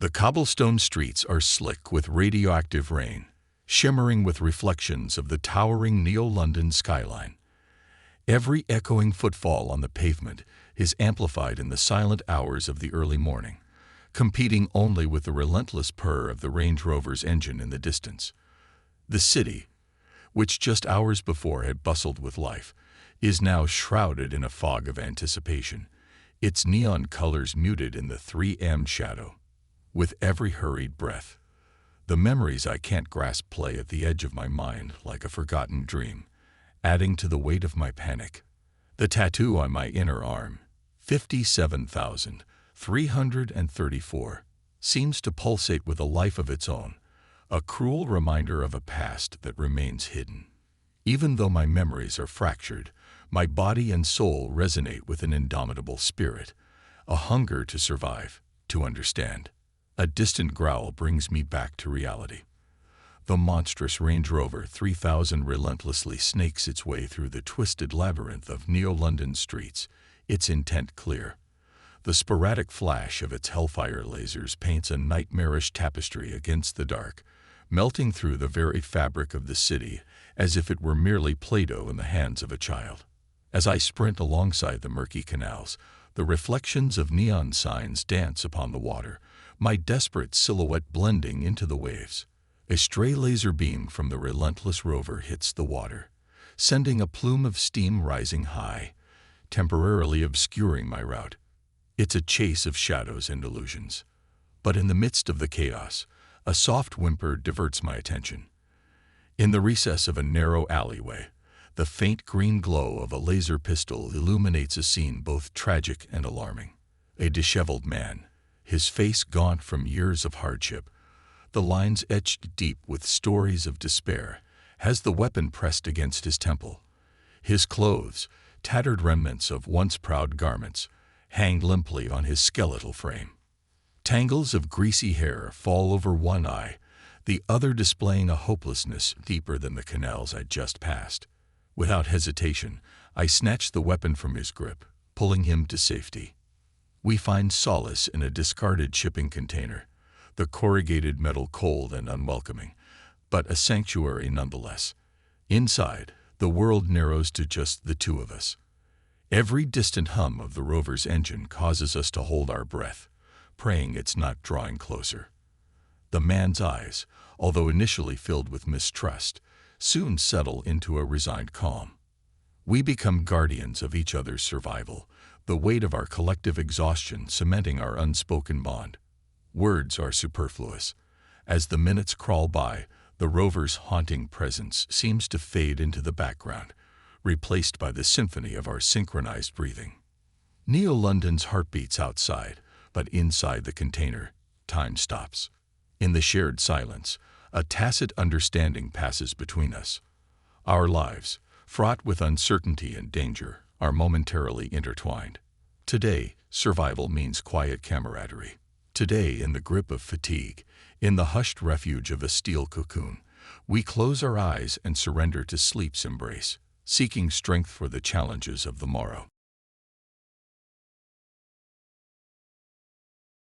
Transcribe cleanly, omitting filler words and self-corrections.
The cobblestone streets are slick with radioactive rain, shimmering with reflections of the towering Neo-London skyline. Every echoing footfall on the pavement is amplified in the silent hours of the early morning, competing only with the relentless purr of the Range Rover's engine in the distance. The city, which just hours before had bustled with life, is now shrouded in a fog of anticipation, its neon colors muted in the 3 a.m. shadow. With every hurried breath, the memories I can't grasp play at the edge of my mind like a forgotten dream, adding to the weight of my panic. The tattoo on my inner arm, 57,334, seems to pulsate with a life of its own, a cruel reminder of a past that remains hidden. Even though my memories are fractured, my body and soul resonate with an indomitable spirit, a hunger to survive, to understand. A distant growl brings me back to reality. The monstrous Range Rover 3000 relentlessly snakes its way through the twisted labyrinth of Neo-London streets, its intent clear. The sporadic flash of its hellfire lasers paints a nightmarish tapestry against the dark, melting through the very fabric of the city as if it were merely Play-Doh in the hands of a child. As I sprint alongside the murky canals, the reflections of neon signs dance upon the water, my desperate silhouette blending into the waves. A stray laser beam from the relentless rover hits the water, sending a plume of steam rising high, temporarily obscuring my route. It's a chase of shadows and illusions. But in the midst of the chaos, a soft whimper diverts my attention. In the recess of a narrow alleyway, the faint green glow of a laser pistol illuminates a scene both tragic and alarming. A disheveled man, his face gaunt from years of hardship, the lines etched deep with stories of despair, has the weapon pressed against his temple. His clothes, tattered remnants of once proud garments, hang limply on his skeletal frame. Tangles of greasy hair fall over one eye, the other displaying a hopelessness deeper than the canals I'd just passed. Without hesitation, I snatch the weapon from his grip, pulling him to safety. We find solace in a discarded shipping container, the corrugated metal cold and unwelcoming, but a sanctuary nonetheless. Inside, the world narrows to just the two of us. Every distant hum of the rover's engine causes us to hold our breath, praying it's not drawing closer. The man's eyes, although initially filled with mistrust, soon settle into a resigned calm. We become guardians of each other's survival, the weight of our collective exhaustion cementing our unspoken bond. Words are superfluous. As the minutes crawl by, the rover's haunting presence seems to fade into the background, replaced by the symphony of our synchronized breathing. Neo-London's heart beats outside, but inside the container, time stops. In the shared silence, a tacit understanding passes between us. Our lives, fraught with uncertainty and danger, are momentarily intertwined. Today, survival means quiet camaraderie. Today, in the grip of fatigue, in the hushed refuge of a steel cocoon, we close our eyes and surrender to sleep's embrace, seeking strength for the challenges of the morrow.